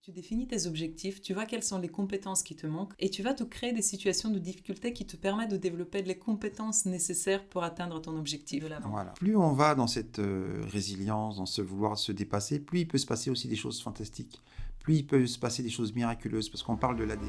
Tu définis tes objectifs, tu vois quelles sont les compétences qui te manquent et tu vas te créer des situations de difficulté qui te permettent de développer les compétences nécessaires pour atteindre ton objectif de l'avant. Voilà. Plus on va dans cette résilience, dans ce vouloir se dépasser, plus il peut se passer aussi des choses fantastiques. Plus il peut se passer des choses miraculeuses, parce qu'on parle de l'ADN.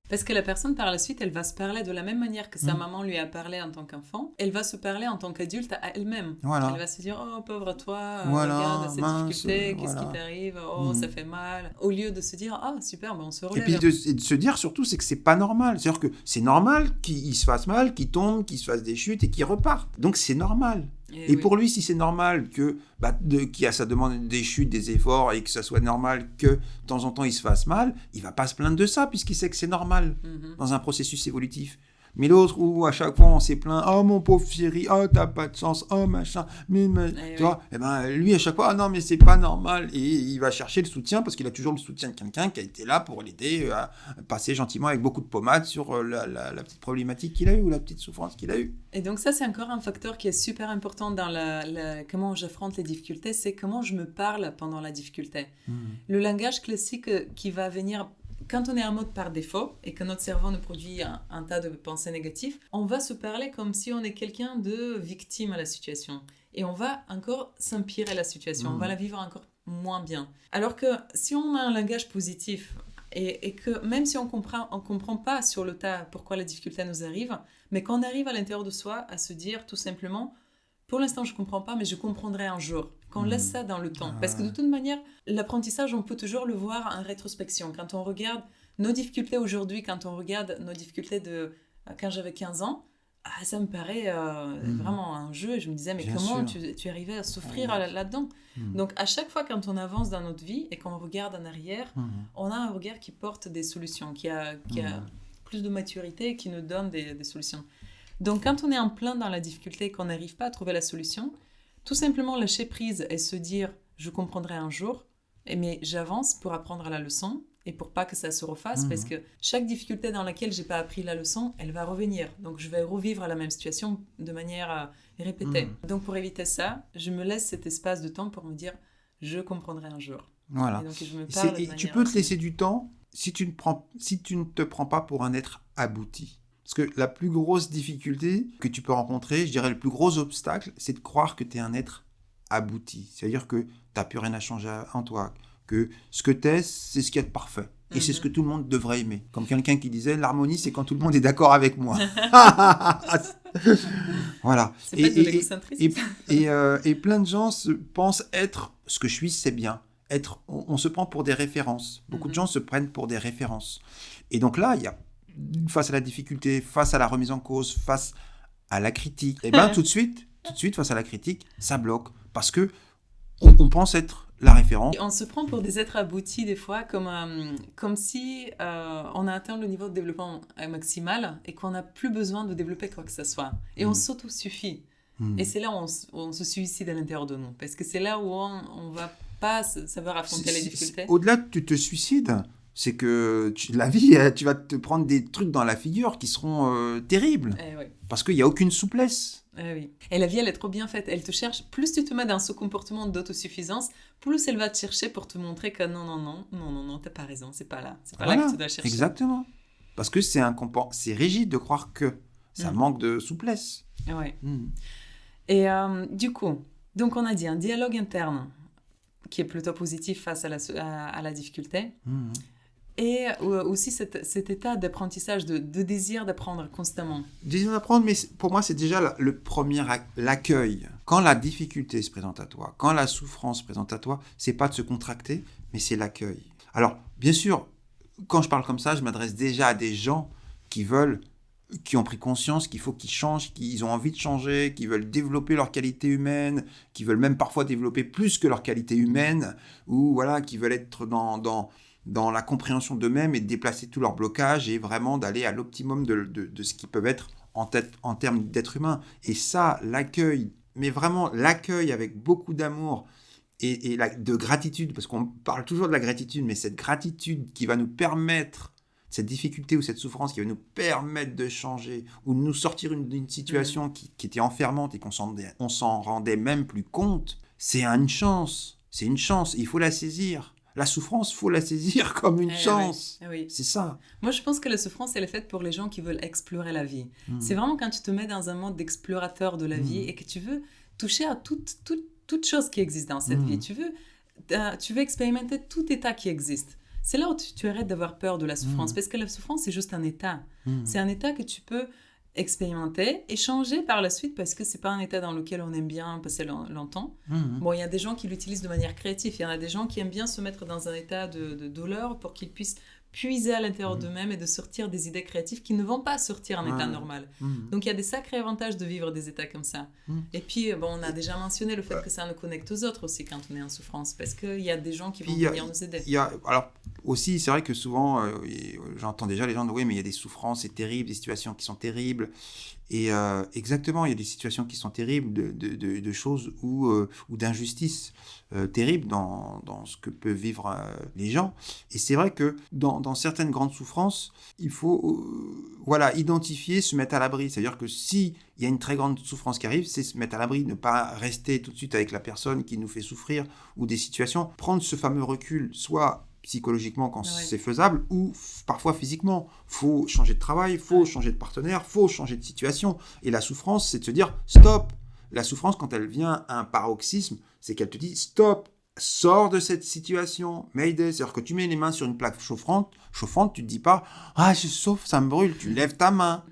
Parce que la personne, par la suite, elle va se parler de la même manière que sa maman lui a parlé en tant qu'enfant. Elle va se parler en tant qu'adulte à elle-même. Voilà. Elle va se dire « Oh, pauvre toi, Voilà, regarde cette mince, difficulté, qu'est-ce voilà. qui t'arrive? Oh, ça fait mal. » Au lieu de se dire « Ah, super, ben on se Et relève. » puis de se dire surtout, c'est que c'est pas normal. C'est-à-dire que c'est normal qu'il se fasse mal, qu'il tombe, qu'il se fasse des chutes et qu'il reparte. Donc c'est normal. Et oui. pour lui, si c'est normal que ça demande des chutes, des efforts et que ça soit normal que de temps en temps il se fasse mal, il va pas se plaindre de ça puisqu'il sait que c'est normal dans un processus évolutif. Mais l'autre où à chaque fois on s'est plaint, oh mon pauvre chéri, oh t'as pas de chance, oh machin, mais tu vois, et ben lui à chaque fois, ah non mais c'est pas normal, et il va chercher le soutien parce qu'il a toujours le soutien de quelqu'un qui a été là pour l'aider à passer gentiment avec beaucoup de pommade sur la petite problématique qu'il a eue ou la petite souffrance qu'il a eue. Et donc ça c'est encore un facteur qui est super important dans comment j'affronte les difficultés, c'est comment je me parle pendant la difficulté. Le langage classique qui va venir. Quand on est en mode par défaut et que notre cerveau nous produit un tas de pensées négatives, on va se parler comme si on est quelqu'un de victime à la situation. Et on va encore s'empirer la situation, on va la vivre encore moins bien. Alors que si on a un langage positif et que même si on comprend pas sur le tas pourquoi la difficulté nous arrive, mais qu'on arrive à l'intérieur de soi à se dire tout simplement « Pour l'instant, je comprends pas, mais je comprendrai un jour. » Qu'on laisse ça dans le temps. Parce que de toute manière, l'apprentissage, on peut toujours le voir en rétrospection. Quand on regarde nos difficultés aujourd'hui, quand on regarde nos difficultés de quand j'avais 15 ans, ça me paraît vraiment un jeu. Et je me disais, mais Bien comment sûr. tu arrivais à souffrir là-dedans Donc, à chaque fois, quand on avance dans notre vie et qu'on regarde en arrière, on a un regard qui porte des solutions, qui a plus de maturité et qui nous donne des solutions. Donc, quand on est en plein dans la difficulté et qu'on n'arrive pas à trouver la solution, tout simplement lâcher prise et se dire « je comprendrai un jour », mais j'avance pour apprendre la leçon et pour pas que ça se refasse parce que chaque difficulté dans laquelle j'ai pas appris la leçon, elle va revenir. Donc je vais revivre la même situation de manière répétée. Donc pour éviter ça, je me laisse cet espace de temps pour me dire « je comprendrai un jour ». Voilà. Et donc je me parle de tu manière peux te laisser du temps si tu ne te prends pas pour un être abouti. Parce que la plus grosse difficulté que tu peux rencontrer, je dirais le plus gros obstacle, c'est de croire que tu es un être abouti. C'est-à-dire que tu n'as plus rien à changer en toi, que ce que tu es, c'est ce qu'il y a de parfait. Et c'est ce que tout le monde devrait aimer. Comme quelqu'un qui disait, l'harmonie, c'est quand tout le monde est d'accord avec moi. Voilà. C'est pas de l'égocentrisme. Et plein de gens pensent être ce que je suis, c'est bien. On se prend pour des références. Beaucoup de gens se prennent pour des références. Et donc là, il y a face à la difficulté, face à la remise en cause, face à la critique, et bien tout de suite, face à la critique, ça bloque. Parce que on pense être la référence. On se prend pour des êtres aboutis des fois, comme si on a atteint le niveau de développement maximal et qu'on n'a plus besoin de développer quoi que ce soit. Et on s'auto-suffit. Et c'est là où on se suicide à l'intérieur de nous. Parce que c'est là où on ne va pas savoir affronter les difficultés. Au-delà de tu te suicides, c'est que la vie, tu vas te prendre des trucs dans la figure qui seront terribles. Oui. Parce qu'il n'y a aucune souplesse. Oui. Et la vie, elle est trop bien faite. Elle te cherche. Plus tu te mets dans ce comportement d'autosuffisance, plus elle va te chercher pour te montrer que non, t'as pas raison, c'est pas là. C'est pas là que tu dois chercher. Exactement. Parce que c'est rigide de croire que ça manque de souplesse. Oui. Et du coup, donc on a dit un dialogue interne qui est plutôt positif face à la difficulté. Et aussi cet état d'apprentissage, de désir d'apprendre constamment. Désir d'apprendre, mais pour moi, c'est déjà le premier l'accueil. Quand la difficulté se présente à toi, quand la souffrance se présente à toi, c'est pas de se contracter, mais c'est l'accueil. Alors, bien sûr, quand je parle comme ça, je m'adresse déjà à des gens qui ont pris conscience qu'il faut qu'ils changent, qu'ils ont envie de changer, qui veulent développer leur qualité humaine, qui veulent même parfois développer plus que leur qualité humaine, ou voilà, qui veulent être dans la compréhension d'eux-mêmes et de déplacer tous leurs blocages et vraiment d'aller à l'optimum de ce qu'ils peuvent être en termes d'être humain. Et ça, l'accueil, mais vraiment l'accueil avec beaucoup d'amour et de gratitude, parce qu'on parle toujours de la gratitude, mais cette gratitude qui va nous permettre cette difficulté ou cette souffrance qui va nous permettre de changer ou de nous sortir d'une situation qui était enfermante et on s'en rendait même plus compte, c'est une chance. C'est une chance. Il faut la saisir. La souffrance, il faut la saisir comme une chance. Oui. C'est ça. Moi, je pense que la souffrance, elle est faite pour les gens qui veulent explorer la vie. C'est vraiment quand tu te mets dans un mode d'explorateur de la vie et que tu veux toucher à toute chose qui existe dans cette vie. Tu veux expérimenter tout état qui existe. C'est là où tu arrêtes d'avoir peur de la souffrance. Parce que la souffrance, c'est juste un état. C'est un état que tu peux expérimenter et changer par la suite parce que c'est pas un état dans lequel on aime bien passer longtemps. Bon, il y a des gens qui l'utilisent de manière créative. Il y en a des gens qui aiment bien se mettre dans un état de douleur pour qu'ils puissent puiser à l'intérieur d'eux-mêmes et de sortir des idées créatives qui ne vont pas sortir en état normal. Donc, il y a des sacrés avantages de vivre des états comme ça. Et puis, on a a mentionné le fait que ça nous connecte aux autres aussi quand on est en souffrance, parce qu'il y a des gens qui vont venir nous aider. Alors, aussi, c'est vrai que souvent, j'entends déjà les gens dire « Oui, mais il y a des souffrances, c'est terrible, des situations qui sont terribles. » Et exactement, il y a des situations qui sont terribles, de choses ou d'injustices terribles dans ce que peuvent vivre les gens. Et c'est vrai que dans certaines grandes souffrances, il faut identifier, se mettre à l'abri. C'est-à-dire que s'il y a une très grande souffrance qui arrive, c'est se mettre à l'abri, ne pas rester tout de suite avec la personne qui nous fait souffrir ou des situations. Prendre ce fameux recul, soit psychologiquement quand c'est faisable ou parfois physiquement. Faut changer de travail, faut changer de partenaire, faut changer de situation. Et la souffrance, c'est de se dire stop. La souffrance, quand elle vient à un paroxysme, c'est qu'elle te dit stop, sors de cette situation, Mayday. C'est-à-dire que tu mets les mains sur une plaque chauffante, tu te dis pas ah je chauffe, ça me brûle. Tu lèves ta main.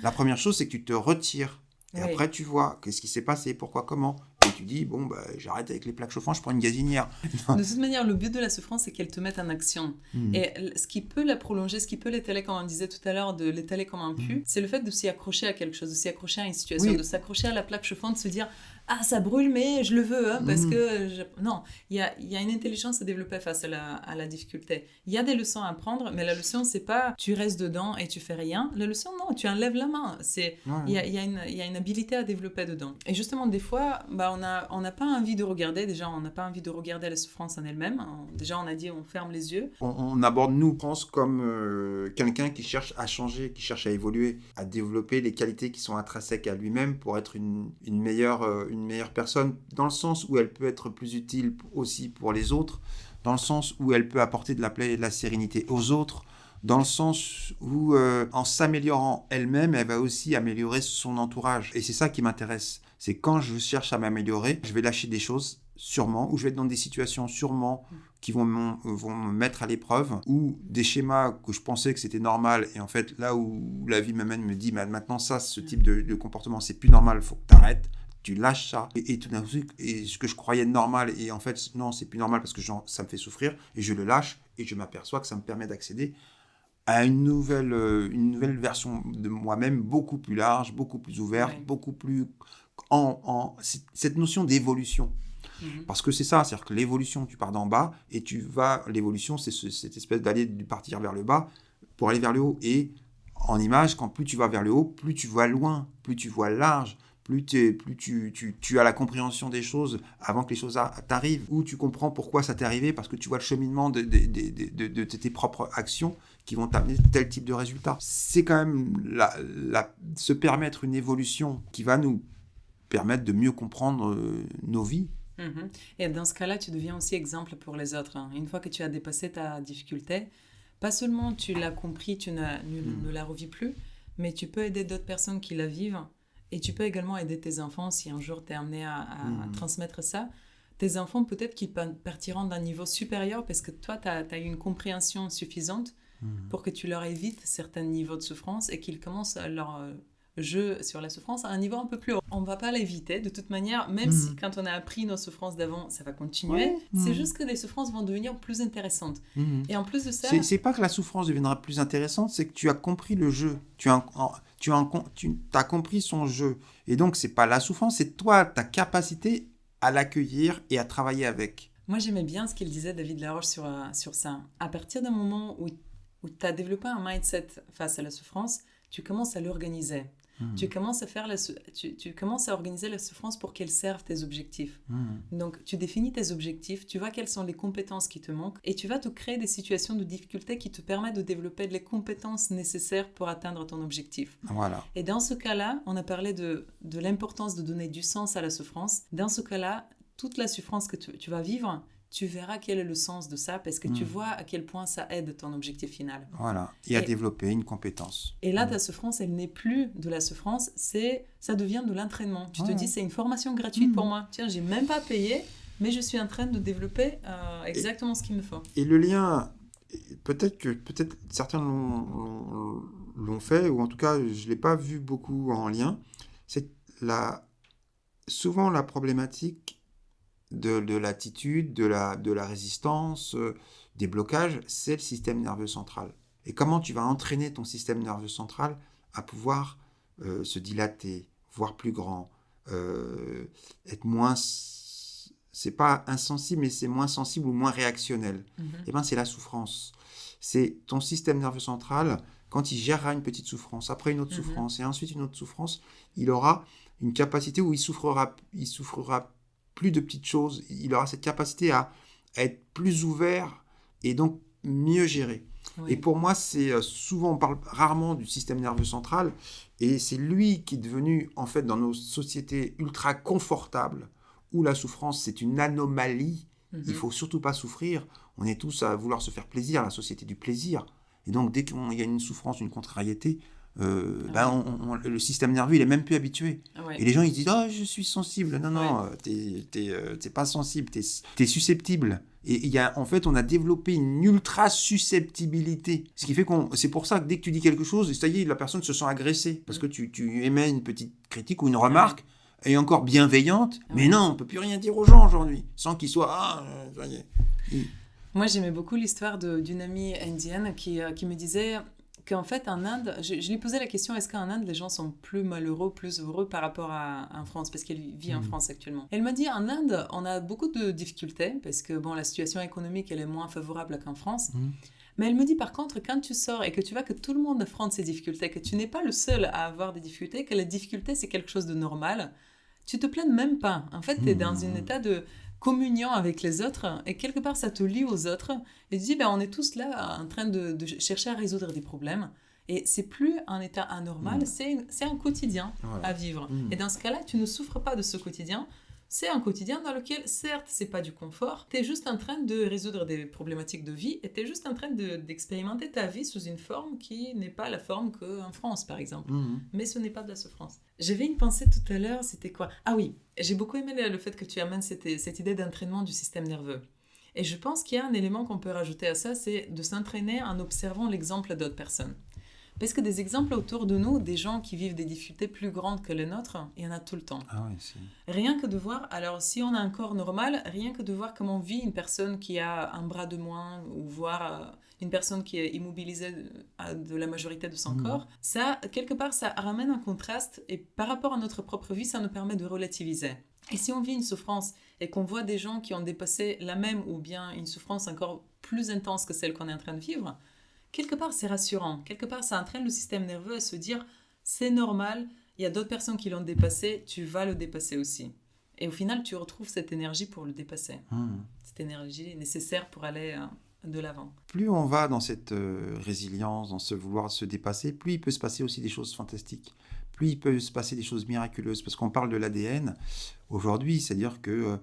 La première chose, c'est que tu te retires. Et après, tu vois qu'est-ce qui s'est passé, pourquoi, comment. Et tu dis, j'arrête avec les plaques chauffantes, je prends une gazinière. De toute manière, le but de la souffrance, c'est qu'elle te mette en action. Et ce qui peut la prolonger, ce qui peut l'étaler, comme on disait tout à l'heure, de l'étaler comme un pu, c'est le fait de s'y accrocher à quelque chose, de s'y accrocher à une situation, de s'accrocher à la plaque chauffante, de se dire, ah, ça brûle, mais je le veux, parce que... Non, il y a une intelligence à développer face à la difficulté. Il y a des leçons à apprendre, mais la leçon, c'est pas tu restes dedans et tu fais rien. La leçon, non, tu enlèves la main. Il y a une habilité à développer dedans. Et justement, des fois, on n'a pas envie de regarder. Déjà, on n'a pas envie de regarder la souffrance en elle-même. Déjà, on a dit, on ferme les yeux. On aborde nous, France, comme quelqu'un qui cherche à changer, qui cherche à évoluer, à développer les qualités qui sont intrinsèques à lui-même pour être une meilleure personne, dans le sens où elle peut être plus utile aussi pour les autres, dans le sens où elle peut apporter de la paix et de la sérénité aux autres, dans le sens où, en s'améliorant elle-même, elle va aussi améliorer son entourage. Et c'est ça qui m'intéresse. C'est quand je cherche à m'améliorer, je vais lâcher des choses, sûrement, ou je vais être dans des situations, sûrement, qui vont me mettre à l'épreuve, ou des schémas que je pensais que c'était normal, et en fait, là où la vie m'amène, me dit, maintenant ça, ce type de comportement, c'est plus normal, il faut que tu arrêtes. Tu lâches ça, et tout d'un coup, et ce que je croyais normal, et en fait, non, c'est plus normal parce que ça me fait souffrir, et je le lâche, et je m'aperçois que ça me permet d'accéder à une nouvelle version de moi-même, beaucoup plus large, beaucoup plus ouverte, beaucoup plus... cette notion d'évolution. Parce que c'est ça, c'est-à-dire que l'évolution, tu pars d'en bas, et l'évolution, c'est cette espèce de partir vers le bas, pour aller vers le haut, et en image, quand plus tu vas vers le haut, plus tu vois loin, plus tu vois large, plus tu as la compréhension des choses avant que les choses t'arrivent, ou tu comprends pourquoi ça t'est arrivé, parce que tu vois le cheminement de tes propres actions qui vont t'amener tel type de résultat. C'est quand même se permettre une évolution qui va nous permettre de mieux comprendre nos vies. Et dans ce cas-là, tu deviens aussi exemple pour les autres. Une fois que tu as dépassé ta difficulté, pas seulement tu l'as compris, tu ne la revis plus, mais tu peux aider d'autres personnes qui la vivent. Et tu peux également aider tes enfants si un jour tu es amené à transmettre ça. Tes enfants, peut-être qu'ils partiront d'un niveau supérieur parce que toi, tu as eu une compréhension suffisante pour que tu leur évites certains niveaux de souffrance et qu'ils commencent leur jeu sur la souffrance à un niveau un peu plus haut. On ne va pas l'éviter de toute manière, même si quand on a appris nos souffrances d'avant, ça va continuer. C'est juste que les souffrances vont devenir plus intéressantes. Et en plus de ça... C'est pas que la souffrance deviendra plus intéressante, c'est que tu as compris le jeu. Tu as compris son jeu. Et donc, c'est pas la souffrance, c'est toi, ta capacité à l'accueillir et à travailler avec. Moi, j'aimais bien ce qu'il disait, David Laroche, sur ça. À partir d'un moment où tu as développé un mindset face à la souffrance, tu commences à l'organiser. Tu commences tu commences à organiser la souffrance pour qu'elle serve tes objectifs. Donc, tu définis tes objectifs, tu vois quelles sont les compétences qui te manquent et tu vas te créer des situations de difficulté qui te permettent de développer les compétences nécessaires pour atteindre ton objectif. Voilà. Et dans ce cas-là, on a parlé de l'importance de donner du sens à la souffrance. Dans ce cas-là, toute la souffrance que tu vas vivre, tu verras quel est le sens de ça parce que tu vois à quel point ça aide ton objectif final. Voilà, et à développer une compétence. Et là, ta souffrance, elle n'est plus de la souffrance, ça devient de l'entraînement. Tu te dis, c'est une formation gratuite pour moi. Tiens, j'ai même pas payé, mais je suis en train de développer exactement ce qu'il me faut. Et le lien, peut-être certains l'ont fait, ou en tout cas, je ne l'ai pas vu beaucoup en lien, c'est souvent la problématique de l'attitude, de la résistance, des blocages, c'est le système nerveux central. Et comment tu vas entraîner ton système nerveux central à pouvoir se dilater, voir plus grand, être moins, c'est pas insensible, mais c'est moins sensible ou moins réactionnel. Eh bien, c'est la souffrance. C'est ton système nerveux central, quand il gérera une petite souffrance, après une autre souffrance, et ensuite une autre souffrance, il aura une capacité où il souffrira plus de petites choses, il aura cette capacité à être plus ouvert et donc mieux gérer. Oui. Et pour moi, c'est souvent, on parle rarement du système nerveux central, et c'est lui qui est devenu, en fait, dans nos sociétés ultra confortables, où la souffrance, c'est une anomalie, il ne faut surtout pas souffrir, on est tous à vouloir se faire plaisir, la société du plaisir, et donc dès qu'il y a une souffrance, une contrariété, le système nerveux il est même plus habitué et les gens ils disent je suis sensible, non t'es pas sensible, t'es susceptible, et en fait on a développé une ultra susceptibilité, ce qui fait c'est pour ça que dès que tu dis quelque chose, ça y est, la personne se sent agressée parce que tu émets une petite critique ou une remarque et encore bienveillante, mais non, on peut plus rien dire aux gens aujourd'hui sans qu'ils soient ça y est. Moi j'aimais beaucoup l'histoire d'une amie indienne qui me disait qu'en fait, en Inde, je lui posais la question, est-ce qu'en Inde, les gens sont plus malheureux, plus heureux par rapport à en France, parce qu'elle vit en France actuellement. Elle m'a dit, en Inde, on a beaucoup de difficultés, parce que la situation économique, elle est moins favorable qu'en France. Mais elle me dit, par contre, quand tu sors et que tu vois que tout le monde affronte ces difficultés, que tu n'es pas le seul à avoir des difficultés, que la difficulté, c'est quelque chose de normal, tu te plains même pas. En fait, tu es dans un état de communion avec les autres, et quelque part ça te lie aux autres, et tu dis on est tous là en train de chercher à résoudre des problèmes, et c'est plus un état anormal, c'est un quotidien à vivre. Et dans ce cas-là, tu ne souffres pas de ce quotidien, c'est un quotidien dans lequel, certes, c'est pas du confort, tu es juste en train de résoudre des problématiques de vie, et tu es juste en train d'expérimenter ta vie sous une forme qui n'est pas la forme qu'en France, par exemple. Mais ce n'est pas de la souffrance. J'avais une pensée tout à l'heure, c'était quoi ? Ah oui, j'ai beaucoup aimé le fait que tu amènes cette idée d'entraînement du système nerveux. Et je pense qu'il y a un élément qu'on peut rajouter à ça, c'est de s'entraîner en observant l'exemple d'autres personnes. Parce que des exemples autour de nous, des gens qui vivent des difficultés plus grandes que les nôtres, il y en a tout le temps. Ah oui, c'est... Rien que de voir, alors si on a un corps normal, rien que de voir comment vit une personne qui a un bras de moins, ou voir une personne qui est immobilisée de la majorité de son corps, ça, quelque part, ça ramène un contraste, et par rapport à notre propre vie, ça nous permet de relativiser. Et si on vit une souffrance et qu'on voit des gens qui ont dépassé la même ou bien une souffrance encore plus intense que celle qu'on est en train de vivre, quelque part, c'est rassurant. Quelque part, ça entraîne le système nerveux à se dire « c'est normal, il y a d'autres personnes qui l'ont dépassé, tu vas le dépasser aussi ». Et au final, tu retrouves cette énergie pour le dépasser. Cette énergie nécessaire pour aller de l'avant. Plus on va dans cette résilience, dans ce vouloir se dépasser, plus il peut se passer aussi des choses fantastiques. Plus il peut se passer des choses miraculeuses. Parce qu'on parle de l'ADN aujourd'hui, c'est-à-dire que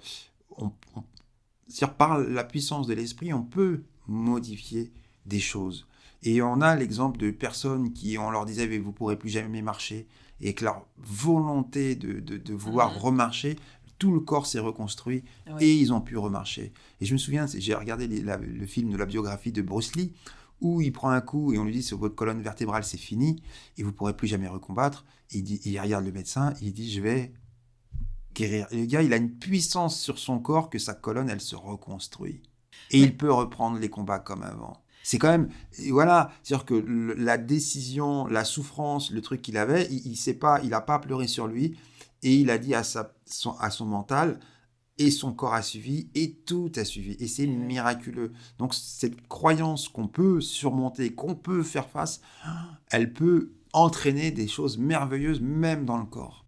par la puissance de l'esprit, on peut modifier des choses. Et on a l'exemple de personnes qui, on leur disait « vous ne pourrez plus jamais marcher », et que leur volonté de vouloir remarcher, tout le corps s'est reconstruit et ils ont pu remarcher. Et je me souviens, j'ai regardé le film de la biographie de Bruce Lee, où il prend un coup et on lui dit « sur votre colonne vertébrale, c'est fini, et vous ne pourrez plus jamais recombattre ». Il regarde le médecin, il dit « je vais guérir ». Et le gars, il a une puissance sur son corps que sa colonne, elle se reconstruit. Et il peut reprendre les combats comme avant. C'est quand même, voilà, c'est-à-dire que la décision, la souffrance, le truc qu'il avait, il n'a pas pleuré sur lui, et il a dit à son mental, et son corps a suivi, et tout a suivi, et c'est miraculeux. Donc cette croyance qu'on peut surmonter, qu'on peut faire face, elle peut entraîner des choses merveilleuses, même dans le corps.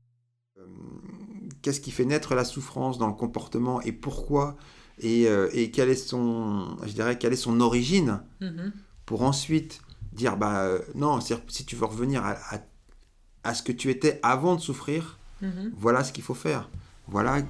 Qu'est-ce qui fait naître la souffrance dans le comportement et pourquoi et quelle est son origine pour ensuite dire non, si tu veux revenir à ce que tu étais avant de souffrir, voilà ce qu'il faut faire. Voilà